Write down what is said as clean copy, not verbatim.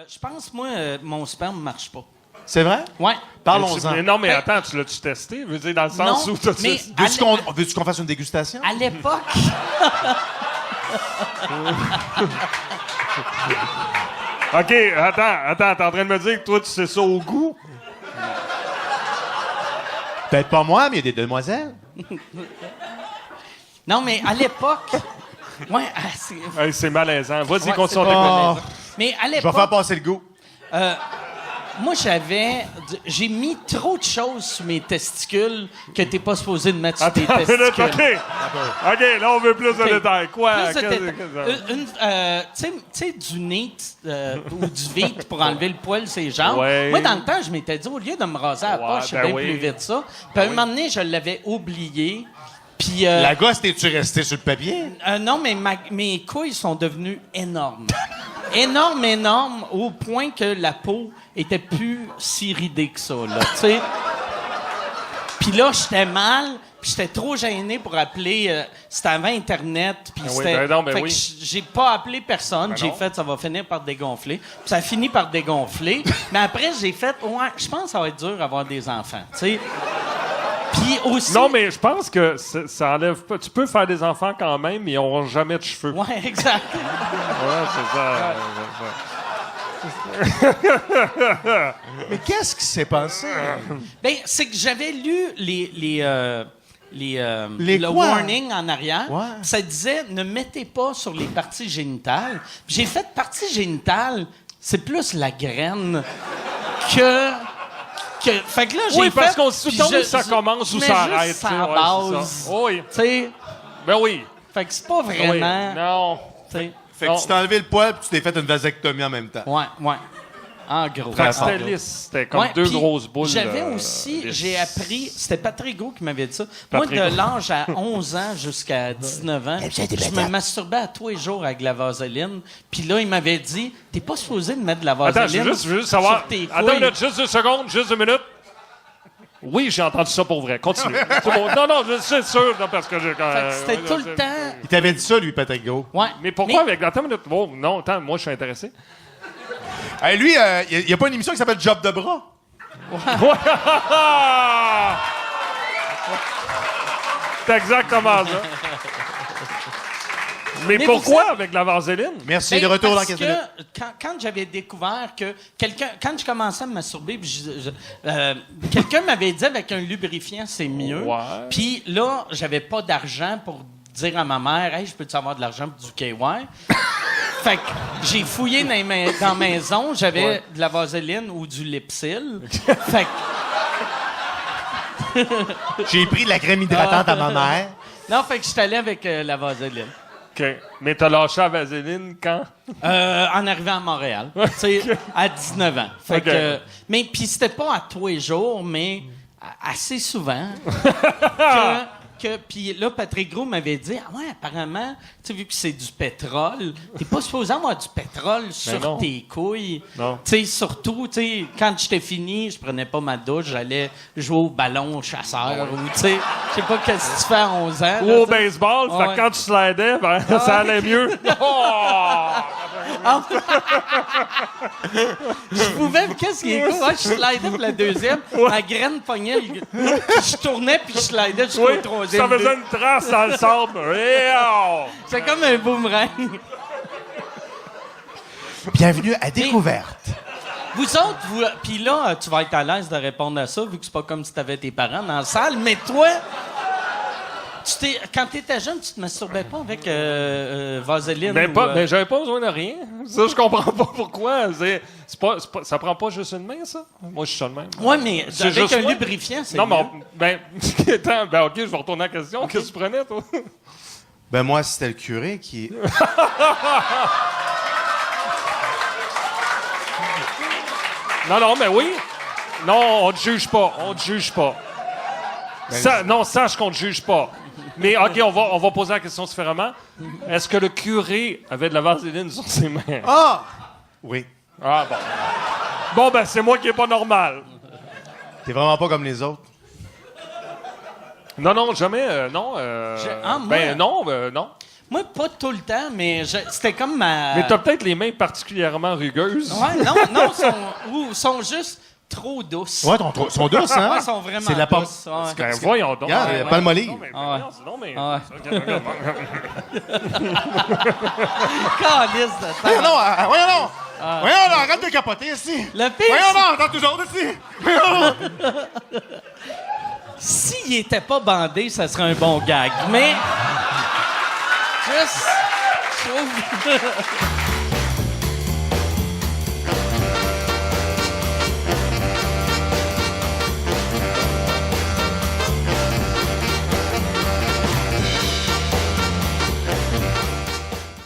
Je pense, moi, mon sperme ne marche pas. C'est vrai? Ouais. Parlons-en. Mais non, mais attends, tu l'as-tu testé? Je veux dire, dans le sens Non, où t'as mais Veux-tu qu'on fasse une dégustation? à l'époque... OK, attends, t'es en train de me dire que toi, tu sais ça au goût? Peut-être pas moi, mais il y a des demoiselles. Non, mais à l'époque... Ouais, c'est... Hey, c'est malaisant. Vas-y, Ouais, continue. c'est pas Oh. malaisant. Mais à Je vais l'époque... faire passer le goût. Moi, j'ai mis trop de choses sur mes testicules que t'es pas supposé de mettre sur tes Attends, testicules. OK, là, on veut plus de détails. Quoi? Plus de détails. Tu sais, du NEAT ou du VIT pour enlever le poil sur les jambes. Ouais. Moi, dans le temps, je m'étais dit, au lieu de me raser à la poche, c'est ben bien oui. plus vite ça. Puis à un moment donné, je l'avais oublié. Puis... La gosse, t'es-tu resté sur le papier? non, mais mes couilles sont devenues énormes. énormes, au point que la peau était plus si ridée que ça, là, tu sais. Puis là, j'étais mal, puis j'étais trop gêné pour appeler... c'était avant Internet, puis c'était... ben fait oui. que j'ai pas appelé personne. J'ai non. fait, ça va finir par dégonfler. Puis ça a fini par dégonfler. Mais après, j'ai fait, ouais, je pense que ça va être dur d'avoir des enfants, tu sais. Puis aussi... Non, mais je pense que ça enlève pas. Tu peux faire des enfants quand même, mais ils n'auront jamais de cheveux. Ouais, exact. Ouais, c'est ça. Mais qu'est-ce qui s'est passé? Ben, c'est que j'avais lu Les le quoi? warning en arrière. Ouais. Ça disait ne mettez pas sur les parties génitales. Puis j'ai fait partie génitale, c'est plus la graine que fait que là j'ai Oui, parce fait, qu'on se puis tombe je- ça je- commence ou je ça mets arrête. juste tu sais, sa ouais, base. c'est ça. Oui. Tu sais, Ben oui. fait que c'est pas Oui. vraiment. Non. tu sais. Fait que tu t'es enlevé le poil puis tu t'es fait une vasectomie en même temps. Ouais. En gros. Fait que En c'était gros. lisse. C'était comme Ouais, deux puis grosses boules. J'avais aussi, lisses. j'ai appris, c'était Patrick Gros qui m'avait dit ça. Moi, Patrick de Gros. l'âge à 11 ans jusqu'à 19 ans, je me masturbais à tous les jours avec de la vaseline. Puis là, il m'avait dit, t'es pas supposé de mettre de la Attends, je vaseline veux juste savoir. sur tes Attends, couilles. une minute, juste 2 secondes, juste 2 minutes. Oui, j'ai entendu ça pour vrai. Continue. C'est bon. Non, je suis sûr, non, parce que j'ai quand Fait que c'était tout le temps. Il t'avait dit ça, lui, Patrick Gros. Ouais. Mais pourquoi avec. Attends une minute. Oh, non, attends, moi, je suis intéressé. Hey, lui, il y a pas une émission qui s'appelle Job de bras? C'est exactement ça. Mais Mais pourquoi vous savez- avec la vaseline? Merci, Ben, de retour dans parce 15 que minutes. quand j'avais découvert que quand je commençais à me masturber, puis quelqu'un m'avait dit avec un lubrifiant c'est mieux. Ouais. Puis là, j'avais pas d'argent pour dire à ma mère, hey, je peux-tu avoir de l'argent pour du KY? Fait que j'ai fouillé dans la maison, j'avais de la vaseline ou du Lipsil. Fait que J'ai pris de la crème hydratante à ma mère. non, fait que j'étais allé avec la vaseline. OK. Mais t'as lâché la vaseline quand? En arrivant à Montréal, tu sais, à 19 ans. Fait OK. que, mais puis c'était pas à tous les jours, mais assez souvent. Puis là, Patrick Gros m'avait dit, ah ouais, apparemment, tu sais, vu que c'est du pétrole, t'es pas supposé avoir du pétrole sur non. tes couilles. Non. Tu sais, surtout, tu sais, quand j'étais fini, je prenais pas ma douche, j'allais jouer au ballon au chasseur ou, tu sais, je sais pas qu'est-ce que tu fais à 11 ans. Ou là, au tu sais. baseball, fait Ouais. que quand tu slidais, ben, ça allait mieux. Oh! Je pouvais, qu'est-ce qui est cool? Ouais, je slidais pour la deuxième, ma graine pognait, je tournais puis je slidais jusqu'au Oui, troisième. ça faisait une trace dans le sable. Réal! C'est comme un boomerang. Bienvenue à Découverte. Vous autres, puis là, tu vas être à l'aise de répondre à ça, vu que c'est pas comme si t'avais tes parents dans la salle, mais toi, quand t'étais jeune, tu te masturbais pas avec vaseline? Ben, j'avais pas besoin de rien. Ça, je comprends pas pourquoi. Ça prend pas juste une main, ça? Moi, je suis ça de même. Ouais, mais C'est avec juste un moi. lubrifiant, c'est Non, mieux. mais attends, OK, je vais retourner à la question. Qu'est-ce que tu prenais, toi? Ben moi, c'était le curé qui... Non, mais oui. Non, on te juge pas. On te juge pas. Non, sache qu'on te juge pas. Mais OK, on va poser la question différemment. Est-ce que le curé avait de la vaseline sur ses mains? Ah! Oui. Ah, bon. Bon, ben, c'est moi qui est pas normal. T'es vraiment pas comme les autres. Non, jamais, non. moi- Ben, non, non. Moi, pas tout le temps, mais c'était comme ma... Mais t'as peut-être les mains particulièrement rugueuses. Ouais, non, sont juste trop douces. Ouais, sont douces, hein? Ouais, ils sont vraiment C'est la douces. Ouais. Ben, voyons donc. Regarde, Palmolive. Non, mais, Ah ouais. non, mais... Ah Regarde. Calice de temps. Voyons donc, voyons donc! Voyons donc, arrête de capoter ici! Le pire, Voyons donc, attends toujours ici! Voyons donc! s'il était pas bandé, ça serait un bon gag. Mais... Juste... Je trouve...